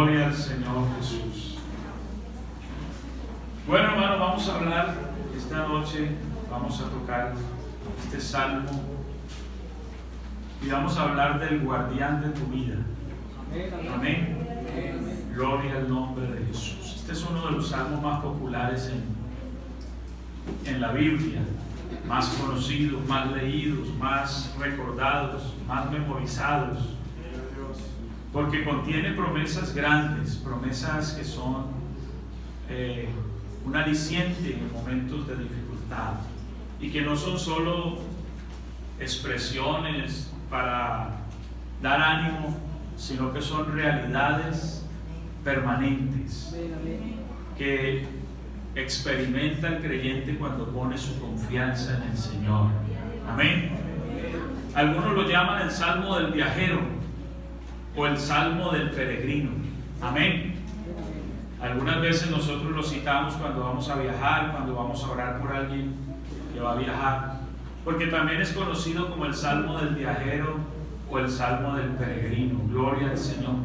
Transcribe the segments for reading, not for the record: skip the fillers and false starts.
Gloria al Señor Jesús. Bueno, hermano, vamos a hablar esta noche, vamos a tocar este salmo y vamos a hablar del guardián de tu vida. Amén. Gloria al nombre de Jesús. Este es uno de los salmos más populares en la Biblia, más conocidos, más leídos, más recordados, más memorizados, porque contiene promesas grandes, promesas que son un aliciente en momentos de dificultad y que no son solo expresiones para dar ánimo, sino que son realidades permanentes que experimenta el creyente cuando pone su confianza en el Señor. Amén. Algunos lo llaman el salmo del viajero o el salmo del peregrino. Amén. Algunas veces nosotros lo citamos cuando vamos a viajar, cuando vamos a orar por alguien que va a viajar, porque también es conocido como el salmo del viajero o el salmo del peregrino. Gloria al Señor.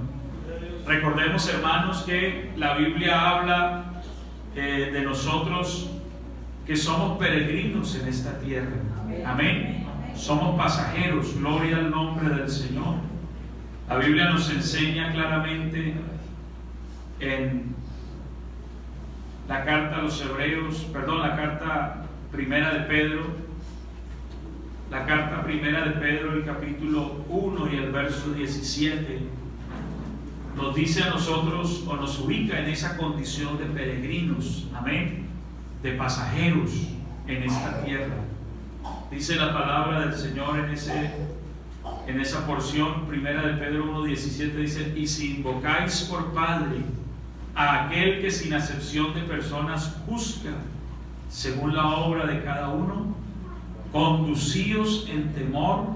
Recordemos, hermanos, que la Biblia habla de nosotros que somos peregrinos en esta tierra. Amén. Somos pasajeros. Gloria al nombre del Señor. La Biblia nos enseña claramente en la carta a los Hebreos, la carta primera de Pedro, el capítulo 1 y el verso 17, nos dice a nosotros, o nos ubica en esa condición de peregrinos, amén, de pasajeros en esta tierra. Dice la palabra del Señor en esa porción, primera de Pedro 1:17, dice: y si invocáis por Padre a aquel que sin acepción de personas juzga según la obra de cada uno, conducíos en temor.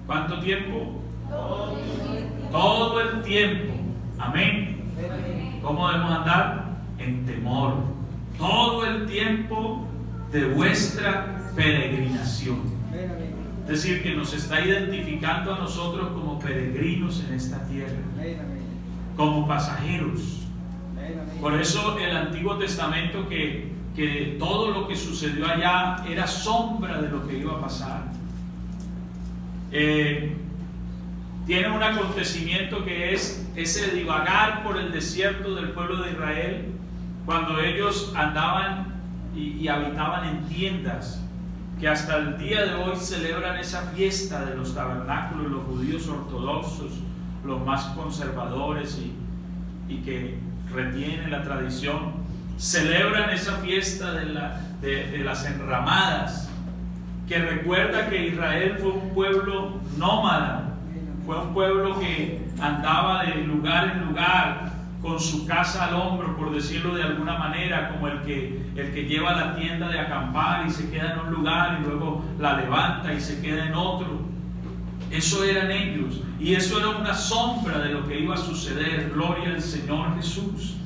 ¿Cuánto tiempo? Todo el tiempo. Amén. ¿Cómo debemos andar? En temor. Todo el tiempo de vuestra peregrinación. Es decir, que nos está identificando a nosotros como peregrinos en esta tierra, como pasajeros. Por eso el Antiguo Testamento, que todo lo que sucedió allá era sombra de lo que iba a pasar. Tiene un acontecimiento que es ese divagar por el desierto del pueblo de Israel, cuando ellos andaban y habitaban en tiendas, que hasta el día de hoy celebran esa fiesta de los tabernáculos, los judíos ortodoxos, los más conservadores y que retienen la tradición, celebran esa fiesta de las enramadas, que recuerda que Israel fue un pueblo nómada. Fue un pueblo que andaba de lugar en lugar con su casa al hombro, por decirlo de alguna manera, como el que lleva la tienda de acampar y se queda en un lugar y luego la levanta y se queda en otro. Eso eran ellos, y eso era una sombra de lo que iba a suceder. Gloria al Señor Jesús.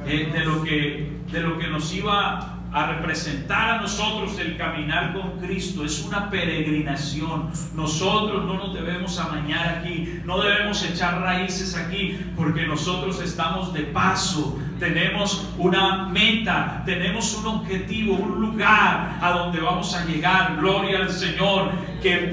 De lo que nos iba a representar a nosotros el caminar con Cristo. Es una peregrinación. Nosotros no nos debemos amañar aquí, no debemos echar raíces aquí, porque nosotros estamos de paso. Tenemos una meta, tenemos un objetivo, un lugar a donde vamos a llegar. Gloria al Señor. Que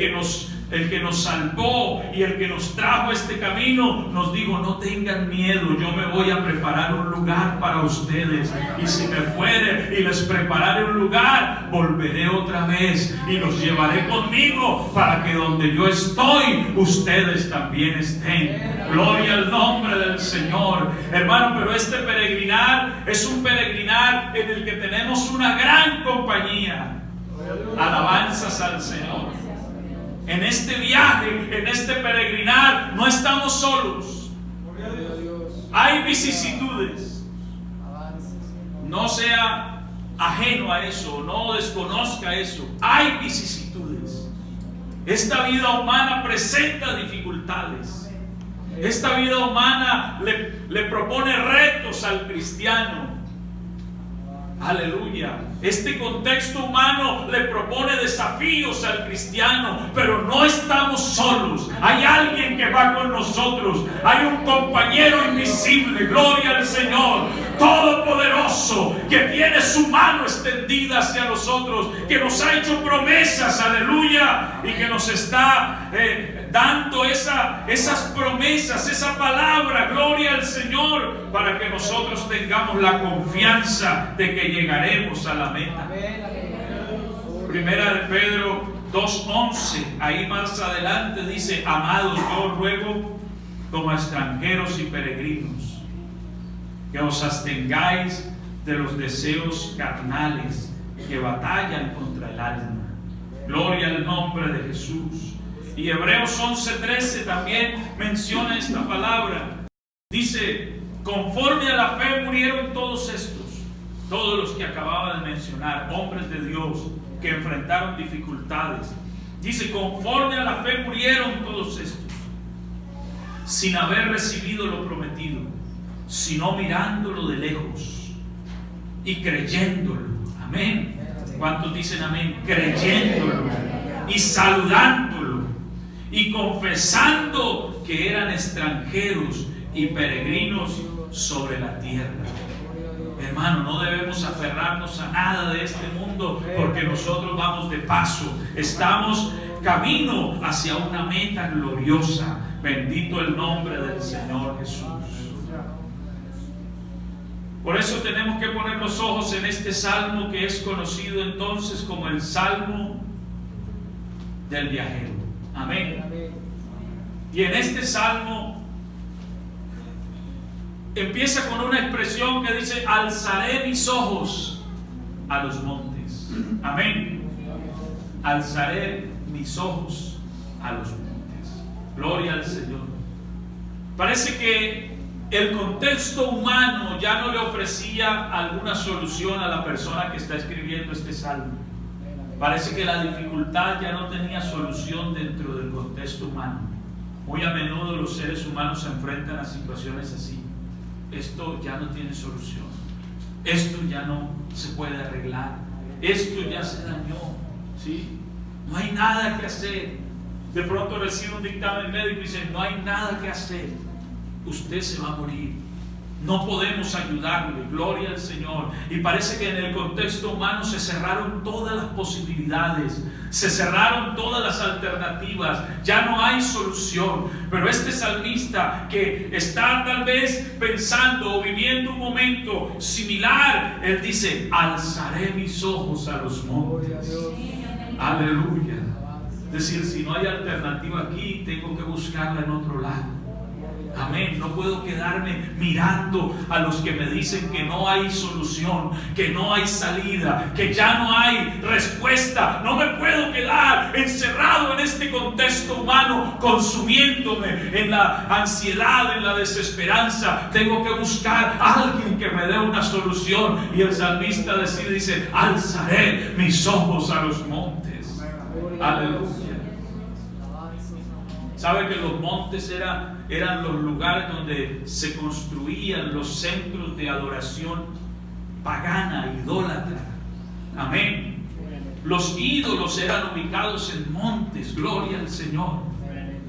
el que nos salvó y el que nos trajo a este camino nos dijo: no tengan miedo, yo me voy a preparar un lugar para ustedes, y si me fuere y les prepararé un lugar, volveré otra vez y los llevaré conmigo, para que donde yo estoy, ustedes también estén. Gloria al nombre del Señor. Hermano, pero este peregrinar es un peregrinar en el que tenemos una gran compañía. Alabanzas al Señor. En este viaje, en este peregrinar, no estamos solos. Hay vicisitudes. No sea ajeno a eso, no desconozca eso. Hay vicisitudes. Esta vida humana presenta dificultades. Esta vida humana le propone retos al cristiano. Aleluya. Este contexto humano le propone desafíos al cristiano, pero no estamos solos. Hay alguien que va con nosotros. Hay un compañero invisible, gloria al Señor, todopoderoso, que tiene su mano extendida hacia nosotros, que nos ha hecho promesas, aleluya, y que nos está dando esas promesas, esa palabra, gloria al Señor, para que nosotros tengamos la confianza de que llegaremos a la meta. Primera de Pedro 2:11, ahí más adelante dice: amados, yo os ruego como extranjeros y peregrinos, que os abstengáis de los deseos carnales que batallan contra el alma. Gloria al nombre de Jesús. Y Hebreos 11:13 también menciona esta palabra. Dice: conforme a la fe murieron todos estos, todos los que acababa de mencionar, hombres de Dios que enfrentaron dificultades. Dice: conforme a la fe murieron todos estos, sin haber recibido lo prometido, sino mirándolo de lejos y creyéndolo. Amén. ¿Cuántos dicen amén? Creyéndolo y saludándolo y confesando que eran extranjeros y peregrinos sobre la tierra. Hermano, no debemos aferrarnos a nada de este mundo, porque nosotros vamos de paso, estamos camino hacia una meta gloriosa. Bendito el nombre del Señor Jesús. Por eso tenemos que poner los ojos en este salmo, que es conocido entonces como el Salmo del Viajero. Amén. Y en este salmo empieza con una expresión que dice: alzaré mis ojos a los montes. Amén. Alzaré mis ojos a los montes. Gloria al Señor. Parece que el contexto humano ya no le ofrecía alguna solución a la persona que está escribiendo este salmo. Parece que la dificultad ya no tenía solución dentro del contexto humano. Muy a menudo los seres humanos se enfrentan a situaciones así. Esto ya no tiene solución, esto ya no se puede arreglar, esto ya se dañó, ¿sí? No hay nada que hacer. De pronto recibe un dictamen médico y dice: no hay nada que hacer, usted se va a morir, no podemos ayudarle. Gloria al Señor. Y parece que en el contexto humano se cerraron todas las posibilidades, se cerraron todas las alternativas, ya no hay solución. Pero este salmista, que está tal vez pensando o viviendo un momento similar, él dice: alzaré mis ojos a los montes. Aleluya. Es decir, si no hay alternativa aquí, tengo que buscarla en otro lado. Amén. No puedo quedarme mirando a los que me dicen que no hay solución, que no hay salida, que ya no hay respuesta. No me puedo quedar encerrado en este contexto humano, consumiéndome en la ansiedad, en la desesperanza. Tengo que buscar a alguien que me dé una solución. Y el salmista dice: alzaré mis ojos a los montes. Aleluya. ¿Sabe que los montes eran los lugares donde se construían los centros de adoración pagana, idólatra? Amén. Los ídolos eran ubicados en montes. Gloria al Señor.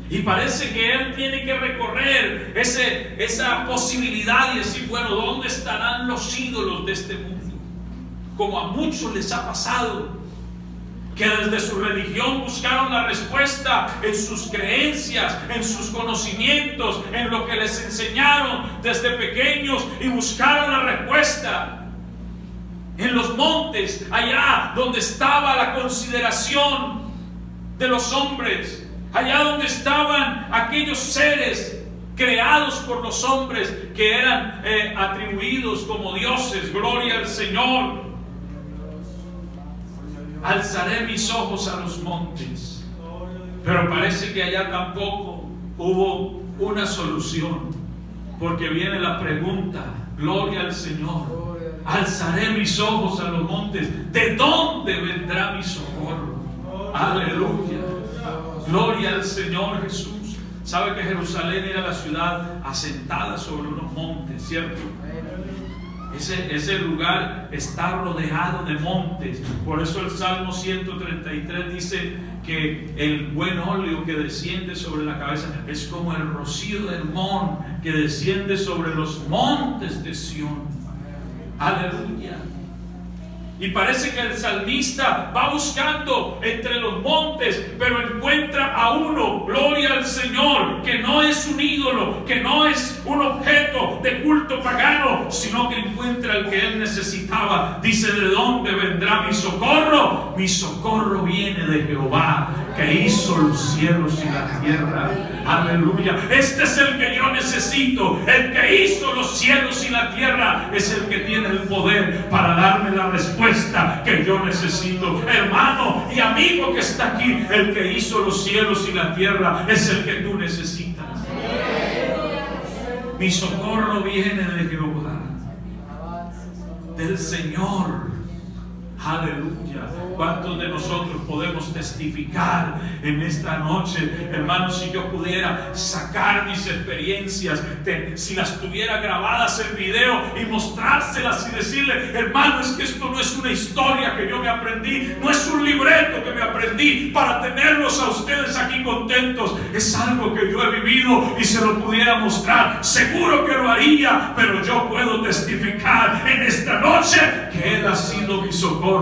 Y parece que él tiene que recorrer esa posibilidad y decir: bueno, ¿dónde estarán los ídolos de este mundo? Como a muchos les ha pasado, que desde su religión buscaron la respuesta en sus creencias, en sus conocimientos, en lo que les enseñaron desde pequeños, y buscaron la respuesta en los montes, allá donde estaba la consideración de los hombres, allá donde estaban aquellos seres creados por los hombres que eran atribuidos como dioses. Gloria al Señor. Alzaré mis ojos a los montes. Pero parece que allá tampoco hubo una solución, porque viene la pregunta. Gloria al Señor. Alzaré mis ojos a los montes. ¿De dónde vendrá mi socorro? Aleluya. Gloria al Señor Jesús. Sabe que Jerusalén era la ciudad asentada sobre unos montes, ¿cierto? Ese lugar está rodeado de montes. Por eso el Salmo 133 dice que el buen óleo que desciende sobre la cabeza es como el rocío del Hermón que desciende sobre los montes de Sión. Aleluya. Y parece que el salmista va buscando entre los montes, pero encuentra a uno, gloria al Señor, que no es un ídolo, que no es un objeto de culto pagano, sino que encuentra el que él necesitaba. Dice: ¿de dónde vendrá mi socorro? Mi socorro viene de Jehová, que hizo los cielos y la tierra. Aleluya. Este es el que yo necesito. El que hizo los cielos y la tierra es el que tiene el poder para darme la respuesta que yo necesito. Hermano y amigo que está aquí, el que hizo los cielos y la tierra es el que tú necesitas. Mi socorro viene de Jehová, del Señor. Aleluya. ¿Cuántos de nosotros podemos testificar en esta noche? Hermanos, si yo pudiera sacar mis experiencias, si las tuviera grabadas en video y mostrárselas y decirle: hermano, es que esto no es una historia que yo me aprendí, no es un libreto que me aprendí para tenerlos a ustedes aquí contentos, es algo que yo he vivido y se lo pudiera mostrar, seguro que lo haría, pero yo puedo testificar en esta noche que Él ha sido mi socorro.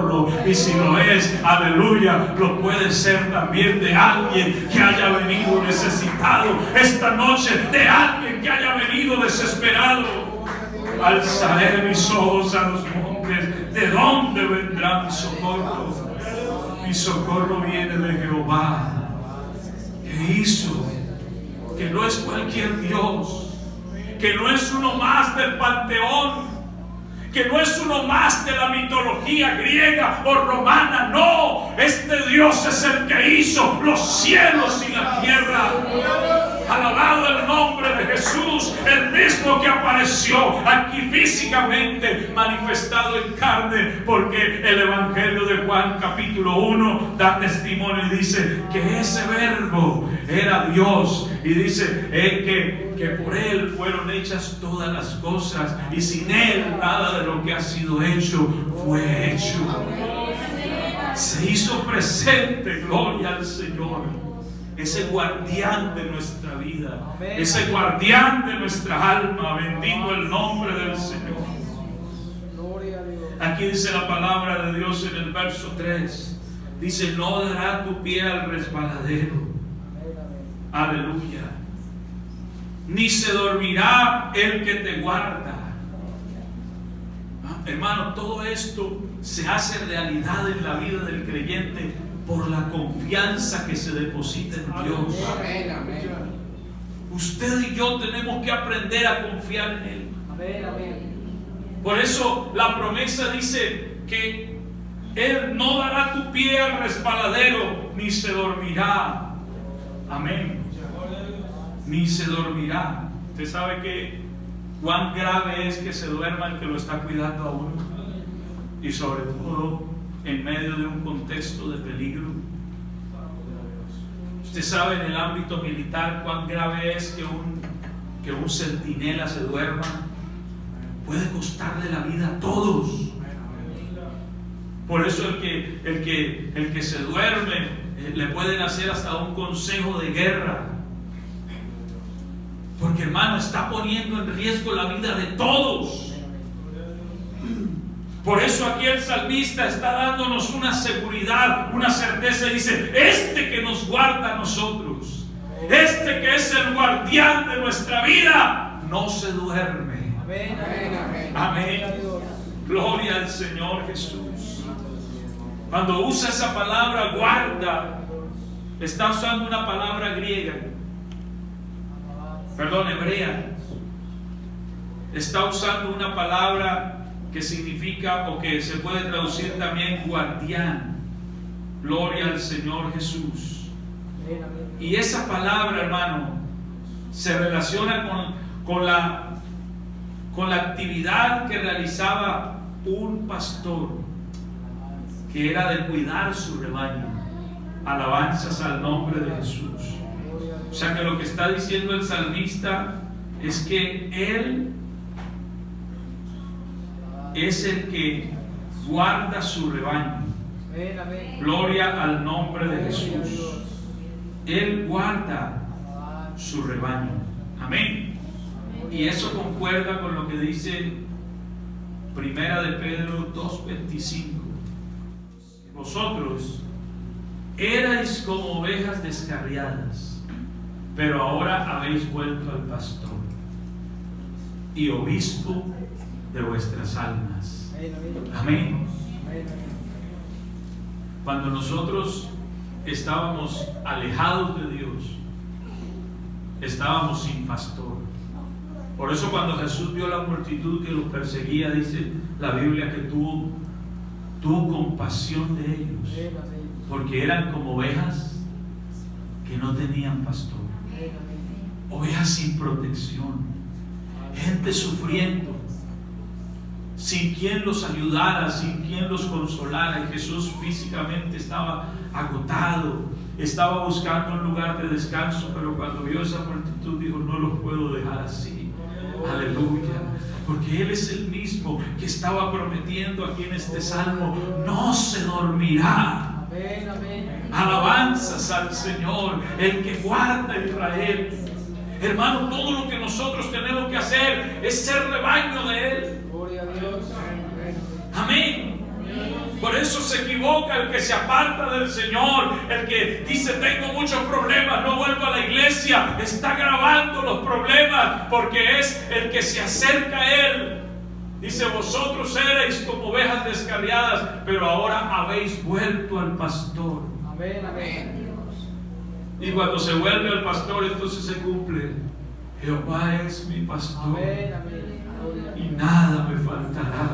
Y si lo es, aleluya, lo puede ser también de alguien que haya venido necesitado esta noche, de alguien que haya venido desesperado. Alzaré mis ojos a los montes, ¿de dónde vendrá mi socorro? Mi socorro viene de Jehová, que hizo, que no es cualquier Dios, que no es uno más del panteón, que no es uno más de la mitología griega o romana. No, este Dios es el que hizo los cielos y la tierra. Alabado el nombre de Jesús, el mismo que apareció aquí físicamente, manifestado en carne, porque el Evangelio de Juan capítulo 1 da testimonio y dice que ese verbo era Dios, y dice que por Él fueron hechas todas las cosas, y sin Él nada de lo que ha sido hecho fue hecho. Se hizo presente, gloria al Señor. Ese guardián de nuestra vida, ese guardián de nuestra alma, bendito el nombre del Señor. Aquí dice la palabra de Dios en el verso 3, dice: no dará tu pie al resbaladero. Aleluya. Ni se dormirá el que te guarda. Hermano, todo esto se hace realidad en la vida del creyente por la confianza que se deposita en Dios. Usted y yo tenemos que aprender a confiar en Él. Por eso la promesa dice que Él no dará tu pie al resbaladero, ni se dormirá. Amén. Ni se dormirá. Usted sabe que cuán grave es que se duerma el que lo está cuidando a uno, y sobre todo en medio de un contexto de peligro. Usted sabe en el ámbito militar cuán grave es que un centinela se duerma. Puede costarle la vida a todos. Por eso el que se duerme le pueden hacer hasta un consejo de guerra, porque hermano, está poniendo en riesgo la vida de todos. Por eso aquí el salmista está dándonos una seguridad, una certeza, y dice: este que nos guarda a nosotros, este que es el guardián de nuestra vida, no se duerme. Amén, amén, amén. Gloria al Señor Jesús. Cuando usa esa palabra guarda, está usando una palabra griega, hebrea. Está usando una palabra que significa, o que se puede traducir también, guardián. Gloria al Señor Jesús. Y esa palabra, hermano, se relaciona con la actividad que realizaba un pastor, que era de cuidar su rebaño. Alabanzas al nombre de Jesús. O sea que lo que está diciendo el salmista es que él es el que guarda su rebaño. Gloria al nombre de Jesús. Él guarda su rebaño. Amén. Y eso concuerda con lo que dice Primera de Pedro 2:25. Vosotros erais como ovejas descarriadas, pero ahora habéis vuelto al pastor y obispo de vuestras almas. Amén. Cuando nosotros estábamos alejados de Dios, estábamos sin pastor. Por eso cuando Jesús vio la multitud que los perseguía, dice la Biblia que tuvo compasión de ellos, porque eran como ovejas que no tenían pastor, ovejas sin protección, gente sufriendo, sin quien los ayudara, sin quien los consolara. Y Jesús físicamente estaba agotado, estaba buscando un lugar de descanso, pero cuando vio esa multitud dijo: no los puedo dejar así. Aleluya, porque Él es el mismo que estaba prometiendo aquí en este salmo: no se dormirá. Alabanzas al Señor, el que guarda a Israel. Hermano, todo lo que nosotros tenemos que hacer es ser rebaño de Él. Amén. Por eso se equivoca el que se aparta del Señor, el que dice: tengo muchos problemas, no vuelvo a la iglesia. Está agravando los problemas, porque es el que se acerca a Él. Dice: vosotros erais como ovejas descarriadas, pero ahora habéis vuelto al pastor. Amén, amén. Y cuando se vuelve al pastor, entonces se cumple: Jehová es mi pastor. Amén, amén. Y nada me faltará.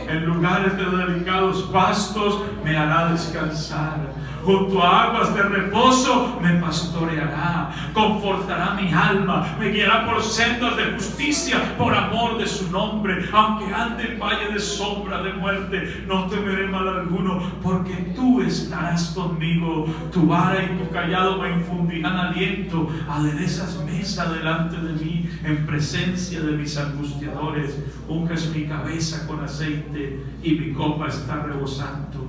En lugares de delicados pastos me hará descansar. Junto a aguas de reposo me pastoreará. Confortará mi alma. Me guiará por sendas de justicia por amor de su nombre. Aunque ande en valle de sombra de muerte, no temeré mal alguno, porque tú estarás conmigo. Tu vara y tu callado me infundirán aliento. Aderezas mesa delante de mí en presencia de mis angustiadores. Unges mi cabeza con aceite y mi copa está rebosando.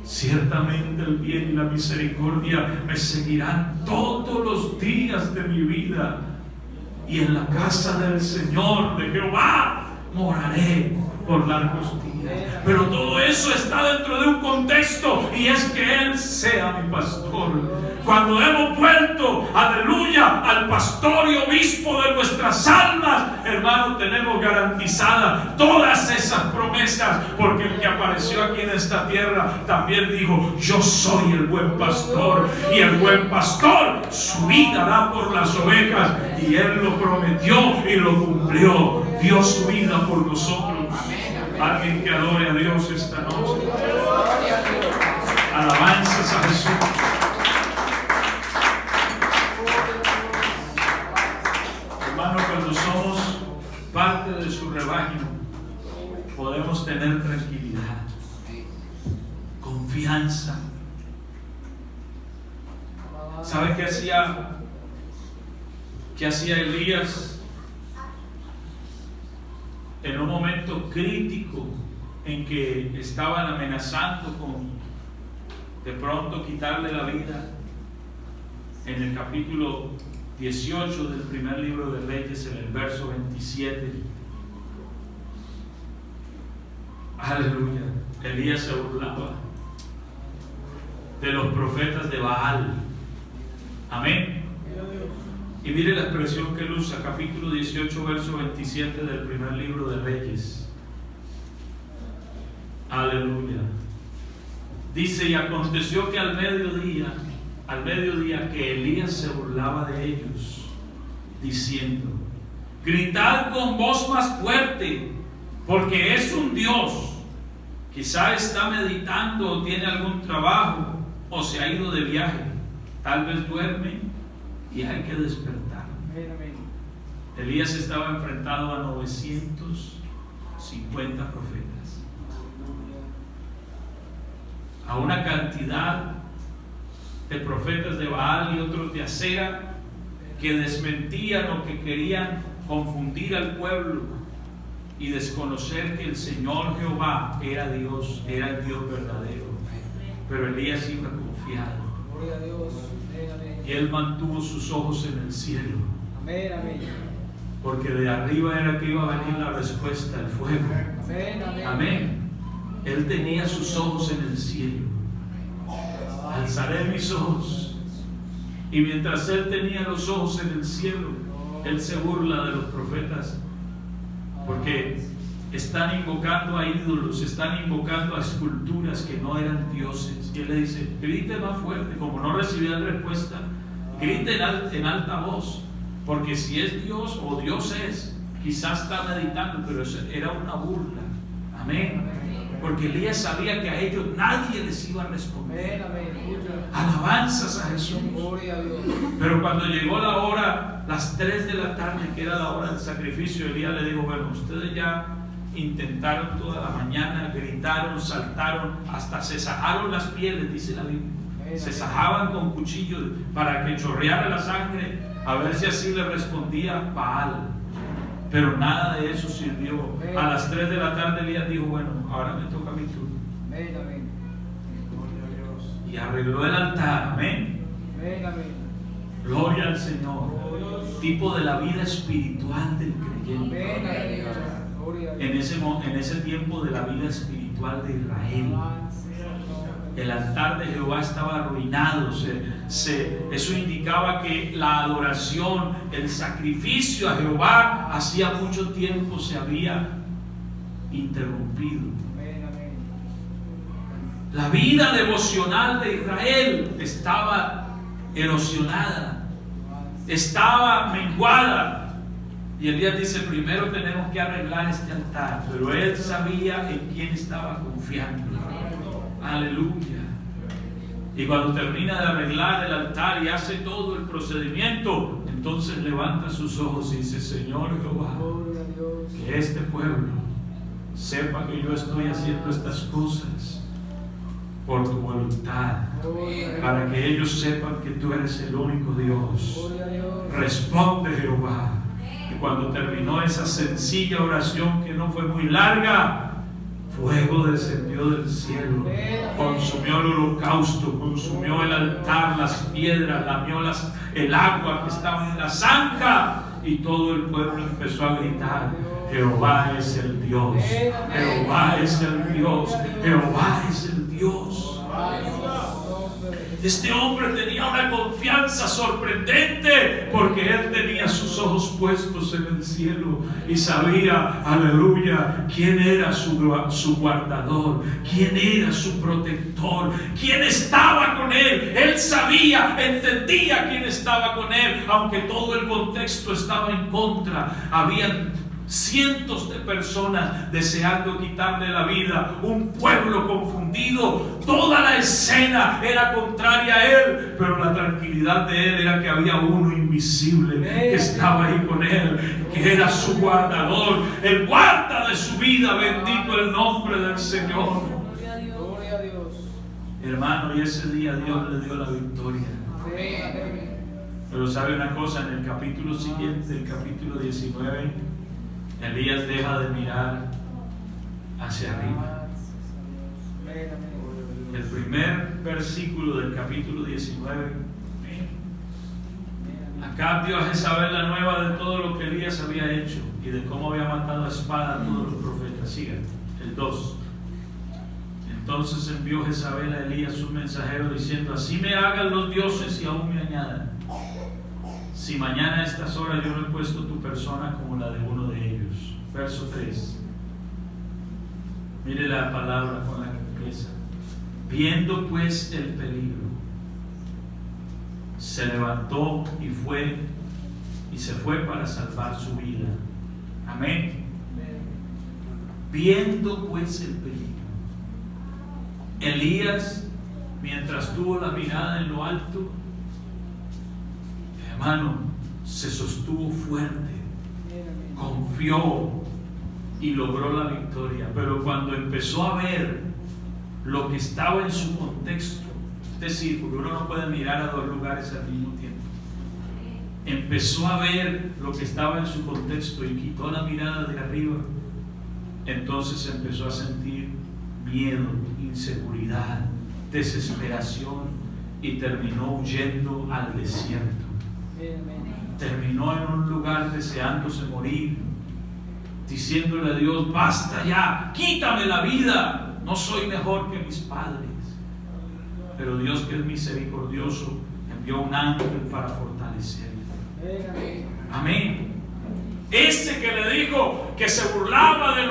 Ciertamente el bien y la misericordia me seguirán todos los días de mi vida, y en la casa del Señor, de Jehová, moraré por largos días. Pero todo eso está dentro de un contexto, y es que Él sea mi pastor. Cuando hemos vuelto, aleluya, al pastor y obispo de nuestras almas, hermano, tenemos garantizadas todas esas promesas, porque el que apareció aquí en esta tierra también dijo: yo soy el buen pastor, y el buen pastor su vida da por las ovejas. Y Él lo prometió y lo cumplió, dio su vida por nosotros. Alguien que adore a Dios esta noche. Alabanzas a Jesús. Hermano, cuando somos parte de su rebaño, podemos tener tranquilidad, confianza. ¿Sabe qué hacía Elías en un momento crítico en que estaban amenazando con de pronto quitarle la vida? En el capítulo 18 del primer libro de Reyes, en el verso 27. Aleluya. Elías se burlaba de los profetas de Baal. Amén. Y mire la expresión que él usa, capítulo 18, verso 27 del primer libro de Reyes. Aleluya. Dice: y aconteció que al mediodía que Elías se burlaba de ellos, diciendo: gritad con voz más fuerte, porque es un Dios. Quizá está meditando o tiene algún trabajo o se ha ido de viaje. Tal vez duerme y hay que despertar. Elías estaba enfrentado a 950 profetas, a una cantidad de profetas de Baal y otros de Acera que desmentían o que querían confundir al pueblo. y desconocer que el Señor Jehová era Dios, era el Dios verdadero. Pero Elías iba confiado. Y él mantuvo sus ojos en el cielo. Porque de arriba era que iba a venir la respuesta, el fuego. Amén. Él tenía sus ojos en el cielo. Alzaré mis ojos. Y mientras él tenía los ojos en el cielo, él se burla de los profetas, porque están invocando a ídolos, están invocando a esculturas que no eran dioses. Y él le dice: grite más fuerte. Como no recibían respuesta, grite en alta voz, porque si es Dios o Dios es, quizás está meditando, pero eso era una burla. Amén. Porque Elías sabía que a ellos nadie les iba a responder. Alabanzas a Jesús. Pero cuando llegó la hora, las 3 de la tarde, que era la hora del sacrificio, Elías le dijo: bueno, ustedes ya intentaron toda la mañana, gritaron, saltaron, hasta se sajaron las pieles, dice la Biblia. Se sajaban con cuchillos para que chorreara la sangre, a ver si así le respondía Baal. Pero nada de eso sirvió. A las 3 de la tarde Elías dijo: bueno, ahora me toca mi turno. Y arregló el altar. Amén. Gloria al Señor. Tipo de la vida espiritual del creyente. En ese tiempo de la vida espiritual de Israel, el altar de Jehová estaba arruinado. Eso indicaba que la adoración, el sacrificio a Jehová hacía mucho tiempo se había interrumpido. La vida devocional de Israel estaba erosionada, estaba menguada. Y Elías dice: primero tenemos que arreglar este altar. Pero él sabía en quién estaba confiando. Aleluya. Y cuando termina de arreglar el altar y hace todo el procedimiento, entonces levanta sus ojos y dice: Señor Jehová, que este pueblo sepa que yo estoy haciendo estas cosas por tu voluntad, para que ellos sepan que tú eres el único Dios. Responde, Jehová. Y cuando terminó esa sencilla oración, que no fue muy larga, fuego descendió del cielo, consumió el holocausto, consumió el altar, las piedras, lamió el agua que estaba en la zanja, y todo el pueblo empezó a gritar: Jehová es el Dios, Jehová es el Dios, Jehová es el Dios. Este hombre tenía una confianza sorprendente, porque él tenía sus ojos puestos en el cielo y sabía, aleluya, quién era su guardador, quién era su protector, quién estaba con él. Él sabía, entendía quién estaba con él, aunque todo el contexto estaba en contra. Habían cientos de personas deseando quitarle la vida, un pueblo confundido, toda la escena era contraria a él, pero la tranquilidad de él era que había uno invisible que estaba ahí con él, que era su guardador, el guarda de su vida. Bendito el nombre del Señor. Gloria a Dios. Hermano, y ese día Dios le dio la victoria. Pero sabe una cosa, en el capítulo siguiente, el capítulo 19, Elías deja de mirar hacia arriba. El primer versículo del capítulo 19: Acab dio a Jezabel la nueva de todo lo que Elías había hecho y de cómo había matado a espada a todos los profetas. Sigan el 2. Entonces envió Jezabel a Elías un mensajero diciendo: así me hagan los dioses y aún me añadan, si mañana a estas horas yo no he puesto tu persona como la de uno de ellos. Verso 3. Mire la palabra con la que empieza: viendo pues el peligro, se levantó y se fue para salvar su vida. Amén. Viendo pues el peligro, Elías, mientras tuvo la mirada en lo alto, hermano, se sostuvo fuerte, confió y logró la victoria. Pero cuando empezó a ver lo que estaba en su contexto, es decir, porque uno no puede mirar a dos lugares al mismo tiempo, empezó a ver lo que estaba en su contexto y quitó la mirada de arriba entonces empezó a sentir miedo, inseguridad, desesperación y terminó huyendo al desierto. Terminó en un lugar deseándose morir, diciéndole a Dios: basta ya, quítame la vida, no soy mejor que mis padres. Pero Dios, que es misericordioso, envió un ángel para fortalecerle. Amén. Ese que le dijo que se burlaba de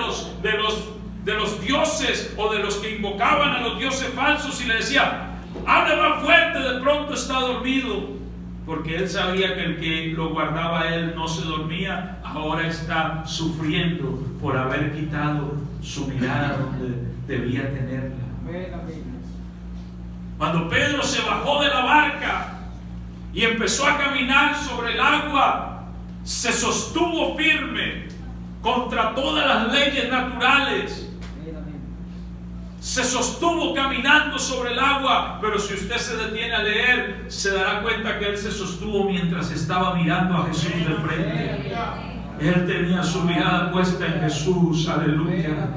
los dioses o de los que invocaban a los dioses falsos y le decía: hable más fuerte, de pronto está dormido. Porque él sabía que el que lo guardaba a él no se dormía, ahora está sufriendo por haber quitado su mirada donde debía tenerla. Cuando Pedro se bajó de la barca y empezó a caminar sobre el agua, se sostuvo firme contra todas las leyes naturales. Se sostuvo caminando sobre el agua, pero si usted se detiene a leer, se dará cuenta que él se sostuvo mientras estaba mirando a Jesús de frente. Él tenía su mirada puesta en Jesús, aleluya,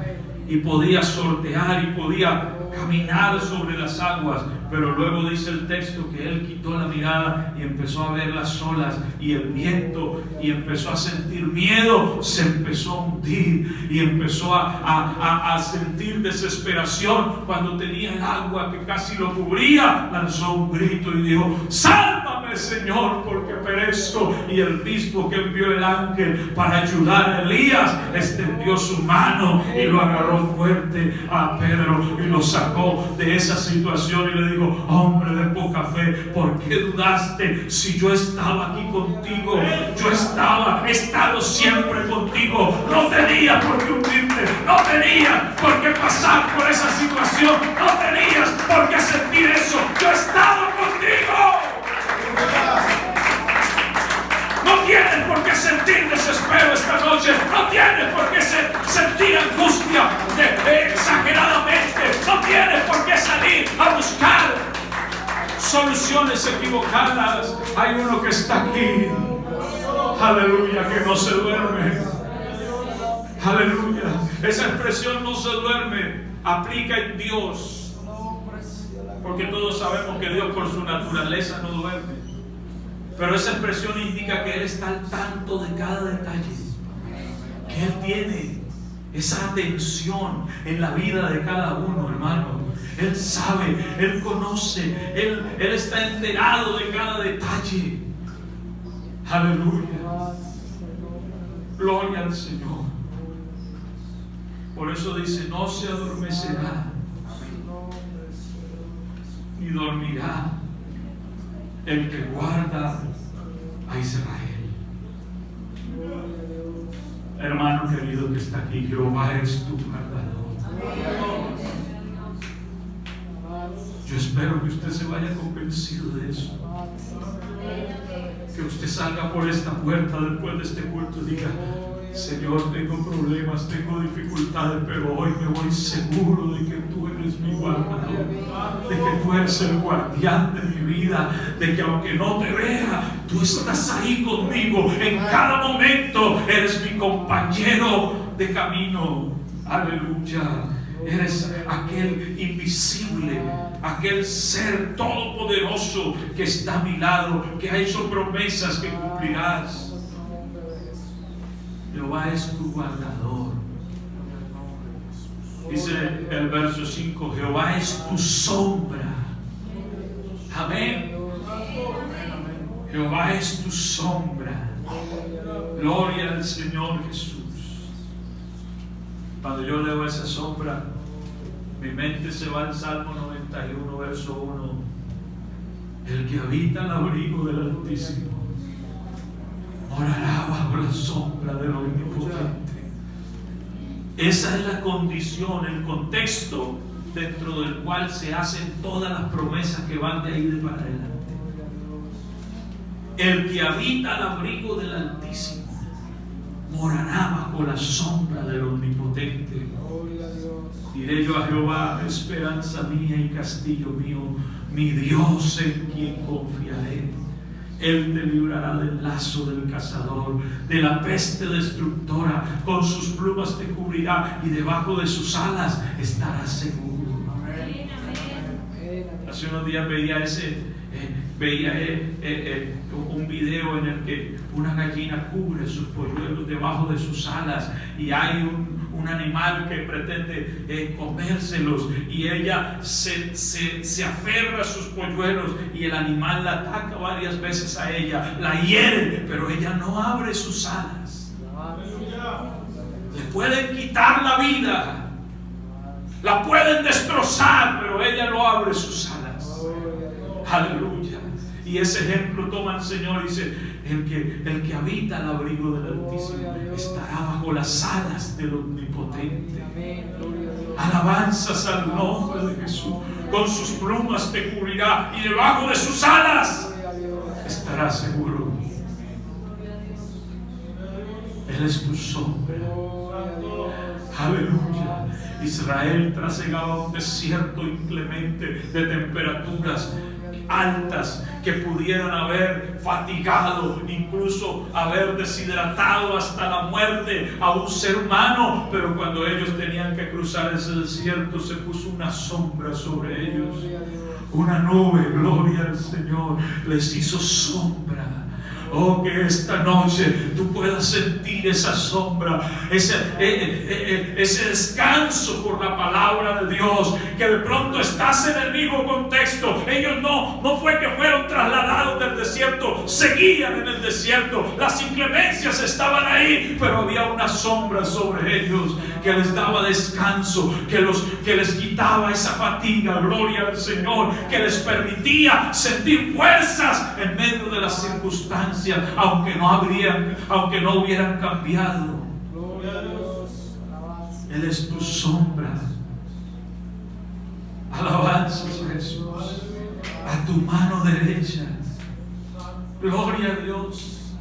y podía sortear y podía caminar sobre las aguas. Pero luego dice el texto que él quitó la mirada y empezó a ver las olas y el viento y empezó a sentir miedo, se empezó a hundir y empezó a sentir desesperación. Cuando tenía el agua que casi lo cubría, lanzó un grito y dijo: sálvame, Señor, porque perezco. Y el mismo que envió el ángel para ayudar a Elías extendió su mano y lo agarró fuerte a Pedro y lo sacó de esa situación y le dijo: hombre de poca fe, ¿por qué dudaste? Si yo estaba aquí contigo, yo he estado siempre contigo. No tenías por qué hundirte, no tenías por qué pasar por esa situación, no tenías por qué sentir eso. Yo he estado contigo. No tienes por qué sentir desespero esta noche. No tienes por qué sentir angustia exageradamente. No tienes por qué salir a buscar soluciones equivocadas. Hay uno que está aquí, aleluya, que no se duerme. Aleluya. Esa expresión "no se duerme" aplica en Dios, porque todos sabemos que Dios por su naturaleza no duerme. Pero esa expresión indica que Él está al tanto de cada detalle, que Él tiene esa atención en la vida de cada uno, hermano. Él sabe, Él conoce, Él está enterado de cada detalle. Aleluya. Gloria al Señor. Por eso dice: no se adormecerá ni dormirá el que guarda a Israel. Hermano querido que está aquí, Jehová es tu guardador. Yo espero que usted se vaya convencido de eso. Que usted salga por esta puerta después de este culto y diga: Señor, tengo problemas, tengo dificultades, pero hoy me voy seguro de que tú eres mi guardador, de que tú eres el guardián de mi vida, de que aunque no te vea, tú estás ahí conmigo en cada momento. Eres mi compañero de camino. Aleluya. Eres aquel invisible, aquel ser todopoderoso que está a mi lado, que ha hecho promesas que cumplirás. Jehová es tu guardador. Dice el verso 5: Jehová es tu sombra. Amén. Jehová es tu sombra. Gloria al Señor Jesús. Cuando yo leo esa sombra, mi mente se va al Salmo 91, verso 1. El que habita al abrigo del Altísimo morará bajo la sombra del Omnipotente. Esa es la condición, el contexto dentro del cual se hacen todas las promesas que van de ahí de para adelante. El que habita al abrigo del Altísimo morará bajo la sombra del Omnipotente. Diré yo a Jehová: esperanza mía y castillo mío, mi Dios en quien confiaré. Él te librará del lazo del cazador, de la peste destructora. Con sus plumas te cubrirá y debajo de sus alas estarás seguro. Hace unos días veía un video en el que una gallina cubre sus polluelos debajo de sus alas y hay un animal que pretende comérselos, y ella se aferra a sus polluelos y el animal la ataca varias veces a ella, la hiere, pero ella no abre sus alas. Le pueden quitar la vida, la pueden destrozar, pero ella no abre sus alas. Aleluya. Y ese ejemplo toma el Señor y dice: el que habita al abrigo del Altísimo estará bajo las alas del Omnipotente. Alabanzas al nombre de Jesús. Con sus plumas te cubrirá y debajo de sus alas estarás seguro. Él es tu sombra. Aleluya. Israel trasegaba un desierto inclemente de temperaturas altas que pudieran haber fatigado, incluso haber deshidratado hasta la muerte a un ser humano, pero cuando ellos tenían que cruzar ese desierto se puso una sombra sobre ellos, una nube, gloria al Señor, les hizo sombra. Oh, que esta noche tú puedas sentir esa sombra, ese descanso por la palabra de Dios, que de pronto estás en el mismo contexto. Ellos no fue que fueron trasladados del desierto, seguían en el desierto, las inclemencias estaban ahí, pero había una sombra sobre ellos que les daba descanso, que les quitaba esa fatiga, gloria al Señor, que les permitía sentir fuerzas en medio de las circunstancias, aunque no hubieran cambiado. Gloria a Dios. Él es tu sombra. Alabanzas a Jesús. A tu mano derecha. Gloria a Dios.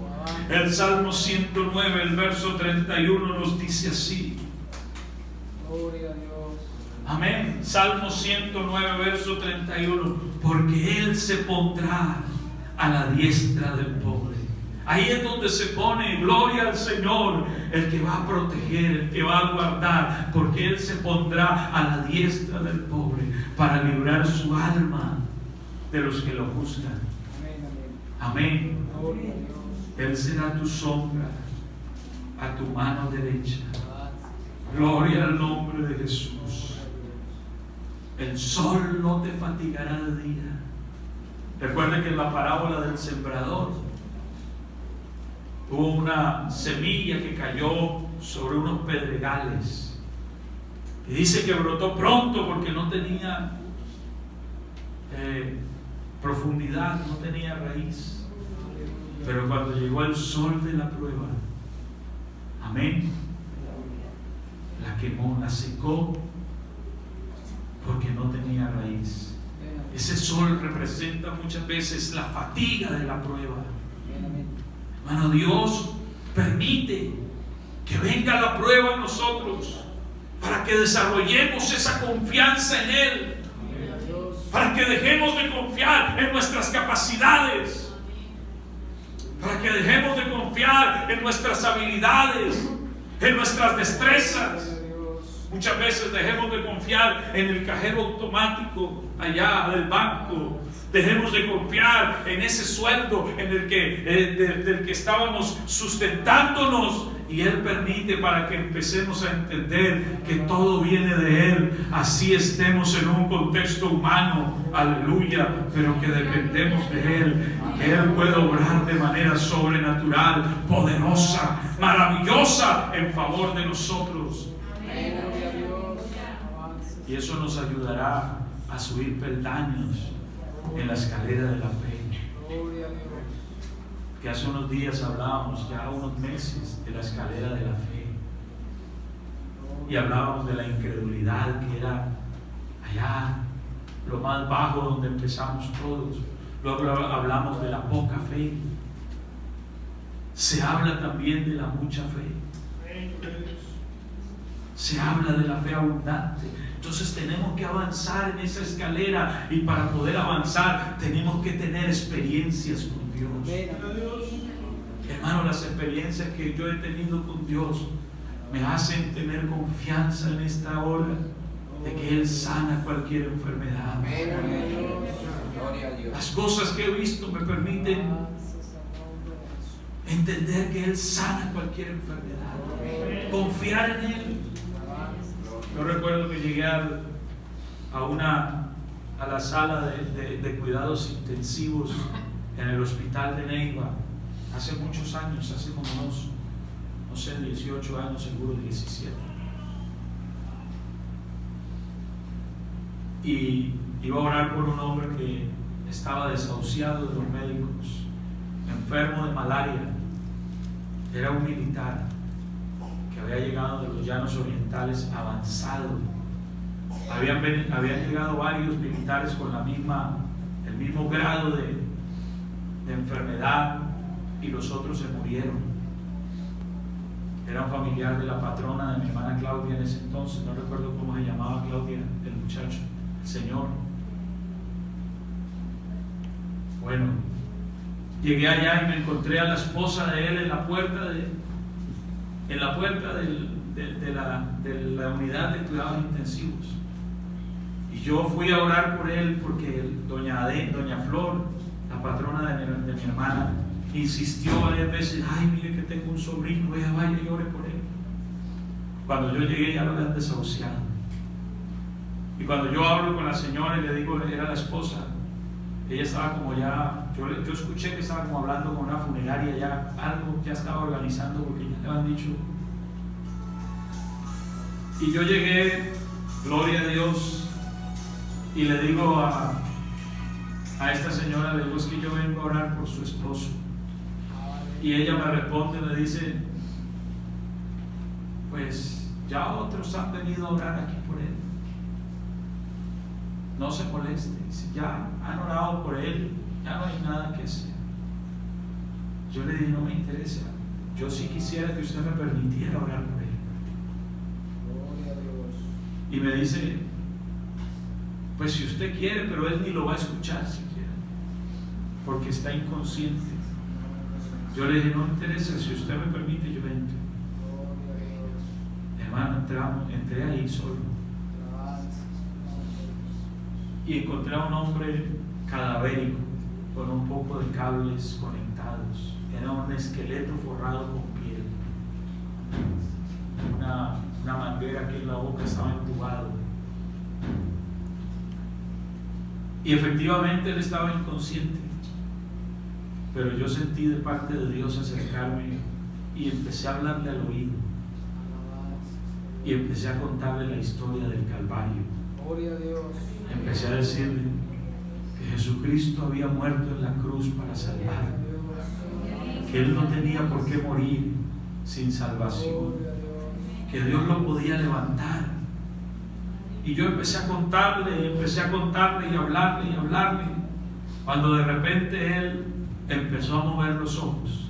El Salmo 109, el verso 31 nos dice así. Gloria a Dios. Amén. Salmo 109, verso 31. Porque Él se pondrá a la diestra del pobre. Ahí es donde se pone, gloria al Señor, el que va a proteger, el que va a guardar, porque Él se pondrá a la diestra del pobre para librar su alma de los que lo juzgan. Amén. Gloria a Dios. Él será tu sombra a tu mano derecha. Gloria al nombre de Jesús. El sol no te fatigará de día. Recuerden que en la parábola del sembrador hubo una semilla que cayó sobre unos pedregales y dice que brotó pronto porque no tenía profundidad, no tenía raíz, pero cuando llegó el sol de la prueba, amén, la quemó, la secó porque no tenía raíz. Ese sol representa muchas veces la fatiga de la prueba. Hermano, Dios permite que venga la prueba en nosotros para que desarrollemos esa confianza en Él, para que dejemos de confiar en nuestras capacidades, para que dejemos de confiar en nuestras habilidades, en nuestras destrezas. Muchas veces dejemos de confiar en el cajero automático allá del banco. Dejemos de confiar en ese sueldo en el del que estábamos sustentándonos, y Él permite para que empecemos a entender que todo viene de Él, así estemos en un contexto humano, aleluya, pero que dependemos de Él, que Él puede obrar de manera sobrenatural, poderosa, maravillosa en favor de nosotros. Y eso nos ayudará a subir peldaños en la escalera de la fe. Que hace unos días hablábamos, ya unos meses, de la escalera de la fe, y hablábamos de la incredulidad, que era allá lo más bajo donde empezamos todos. Luego hablamos de la poca fe. Se habla también de la mucha fe. Se habla de la fe abundante. Entonces tenemos que avanzar en esa escalera, y para poder avanzar tenemos que tener experiencias con Dios. Dios. Amén. Hermano, las experiencias que yo he tenido con Dios me hacen tener confianza en esta hora de que Él sana cualquier enfermedad. Gloria a Dios. Las cosas que he visto me permiten entender que Él sana cualquier enfermedad. Confiar en Él. Yo recuerdo que llegué a la sala de cuidados intensivos en el hospital de Neiva hace muchos años, hace como unos, no sé, 18 años, seguro 17. Y iba a orar por un hombre que estaba desahuciado de los médicos, enfermo de malaria. Era un militar que había llegado de los llanos orientales avanzado. Habían llegado varios militares con el mismo grado de enfermedad y los otros se murieron. Era un familiar de la patrona de mi hermana Claudia en ese entonces, no recuerdo cómo se llamaba Claudia, el muchacho, el señor. Bueno, llegué allá y me encontré a la esposa de él en la puerta de la unidad de cuidados intensivos. Y yo fui a orar por él porque doña Flor, la patrona de mi hermana, insistió varias veces: ay, mire que tengo un sobrino, vaya y ore por él. Cuando yo llegué ya lo habían desahuciado. Y cuando yo hablo con la señora y le digo, era la esposa, ella estaba como ya, yo escuché que estaba como hablando con una funeraria, ya algo ya estaba organizando porque ya le habían dicho. Y yo llegué, gloria a Dios, y le digo a esta señora, le digo: es que yo vengo a orar por su esposo. Y ella me responde, me dice: pues ya otros han venido a orar aquí por él, no se moleste. Dice: ya han orado por él, ya no hay nada que hacer. Yo le dije: no me interesa, yo sí quisiera que usted me permitiera orar por él. Y me dice: pues si usted quiere, pero él ni lo va a escuchar siquiera, porque está inconsciente. Yo le dije: no me interesa, si usted me permite, yo entro. Hermano, entré ahí solo y encontré a un hombre cadavérico con un poco de cables conectados. Era un esqueleto forrado con piel, una manguera que en la boca estaba entubado. Y efectivamente él estaba inconsciente, pero yo sentí de parte de Dios acercarme y empecé a hablarle al oído y empecé a contarle la historia del Calvario. Gloria a Dios. Empecé a decirle que Jesucristo había muerto en la cruz para salvar, que Él no tenía por qué morir sin salvación, que Dios lo podía levantar. Y yo empecé a contarle y hablarle, cuando de repente él empezó a mover los ojos.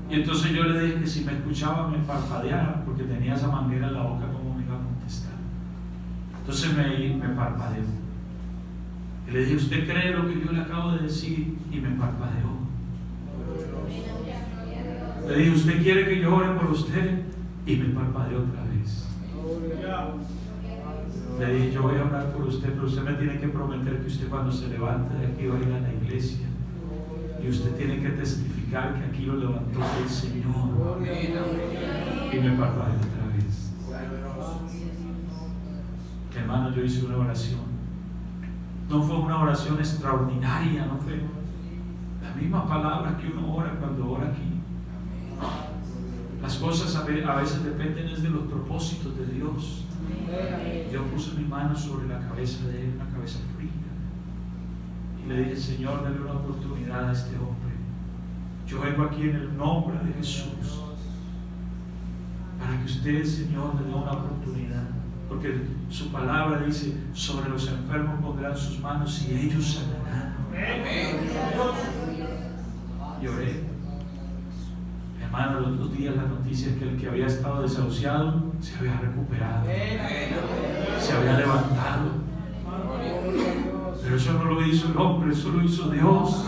Y entonces yo le dije que si me escuchaba me parpadeara, porque tenía esa manguera en la boca, ¿cómo me iba a contestar? Entonces me parpadeó. Y le dije: ¿usted cree lo que yo le acabo de decir? Y me parpadeó. Le dije: ¿usted quiere que yo ore por usted? Y me parpadeó otra vez. Le dije: yo voy a orar por usted, pero usted me tiene que prometer que usted, cuando se levante de aquí, va a ir a la iglesia y usted tiene que testificar que aquí lo levantó el Señor. Y me parpadeó otra vez. Hermano, yo hice una oración. No fue una oración extraordinaria, no fue la misma palabra que uno ora cuando ora aquí. Las cosas a veces dependen de los propósitos de Dios. Yo puse mi mano sobre la cabeza de él, una cabeza fría, y le dije: Señor, dale una oportunidad a este hombre. Yo vengo aquí en el nombre de Jesús para que usted, Señor, le dé una oportunidad, porque su palabra dice: sobre los enfermos pondrán sus manos y ellos sanarán. Y oré. Hermano, los 2 días la noticia es que el que había estado desahuciado se había recuperado, se había levantado. Pero eso no lo hizo el hombre, eso lo hizo Dios.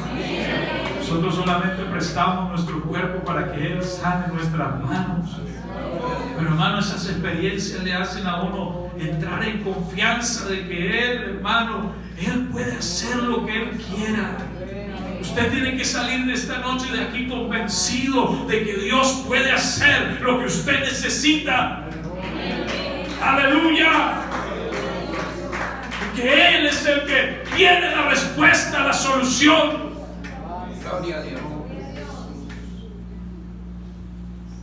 Nosotros solamente prestamos nuestro cuerpo para que Él sane nuestras manos. Pero hermano, esas experiencias le hacen a uno entrar en confianza de que Él, hermano, Él puede hacer lo que Él quiera. Usted tiene que salir de esta noche de aquí convencido de que Dios puede hacer lo que usted necesita. Aleluya. Que Él es el que tiene la respuesta, la solución. Gloria a Dios.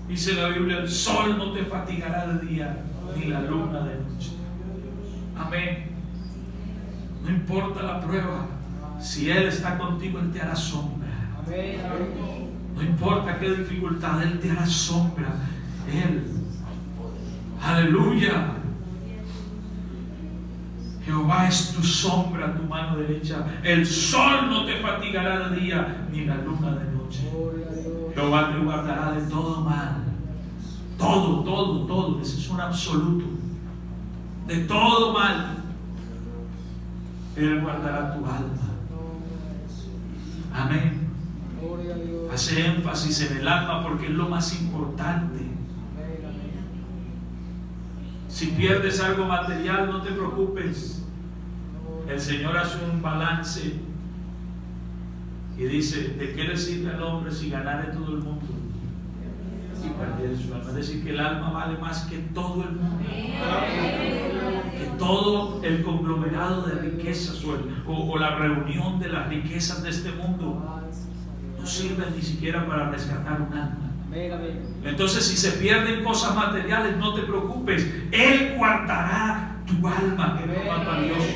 Dice la Biblia: el sol no te fatigará de día, ni la luna de noche. Amén. No importa la prueba, si Él está contigo, Él te hará sombra. No importa qué dificultad, Él te hará sombra. Él. Aleluya. Jehová es tu sombra, tu mano derecha. El sol no te fatigará de día, ni la luna de noche. Jehová te guardará de todo mal. Todo. Ese es un absoluto. De todo mal. Él guardará tu alma. Amén. Hace énfasis en el alma porque es lo más importante. Si pierdes algo material, no te preocupes. El Señor hace un balance y dice: ¿de qué le sirve al hombre si ganare todo el mundo y perdiere su alma? Es decir, que el alma vale más que todo el mundo, que todo el conglomerado de riquezas o la reunión de las riquezas de este mundo. No sirven ni siquiera para rescatar un alma. Entonces, si se pierden cosas materiales, no te preocupes. Él guardará tu alma, que es lo más valioso.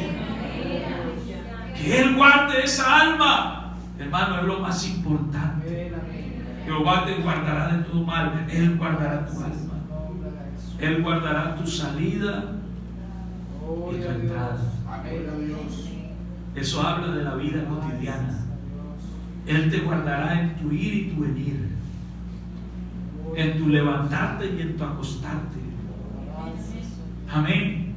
Que Él guarde esa alma, hermano, es lo más importante. Jehová te guardará de todo mal. Él guardará tu alma. Él guardará tu salida y tu entrada. Eso habla de la vida cotidiana. Él te guardará en tu ir y tu venir, en tu levantarte y en tu acostarte. Amén.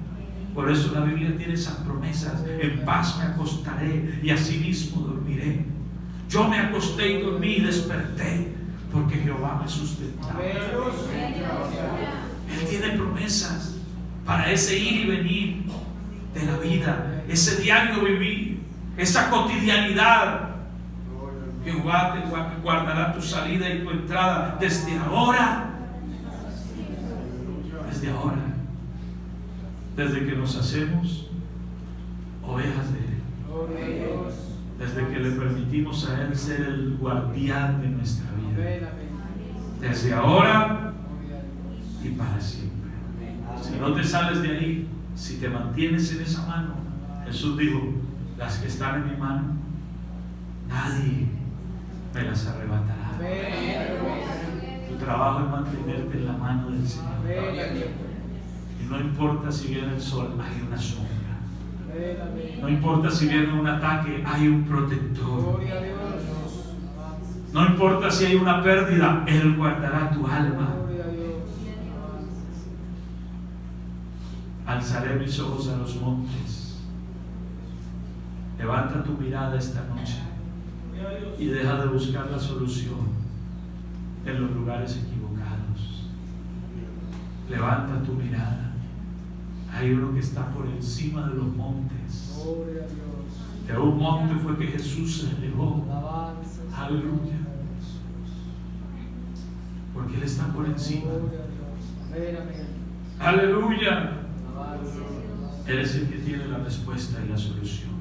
Por eso la Biblia tiene esas promesas: en paz me acostaré y asimismo dormiré. Yo me acosté y dormí y desperté, porque Jehová me sustentaba. Él tiene promesas para ese ir y venir de la vida, ese diario vivir, esa cotidianidad. Jehová te guardará tu salida y tu entrada desde ahora. Desde ahora. Desde que nos hacemos ovejas de Él. Desde que le permitimos a Él ser el guardián de nuestra vida. Desde ahora y para siempre. Si no te sales de ahí, si te mantienes en esa mano, Jesús dijo: las que están en mi mano, nadie me las arrebatará. Tu trabajo es mantenerte en la mano del Señor. Y no importa si viene el sol, hay una sombra. No importa si viene un ataque, hay un protector. No importa si hay una pérdida, Él guardará tu alma. Alzaré mis ojos a los montes. Levanta tu mirada esta noche y deja de buscar la solución en los lugares equivocados. Levanta tu mirada. Hay uno que está por encima de los montes. De un monte fue que Jesús se elevó. Aleluya. Porque Él está por encima. Aleluya. Él es el que tiene la respuesta y la solución.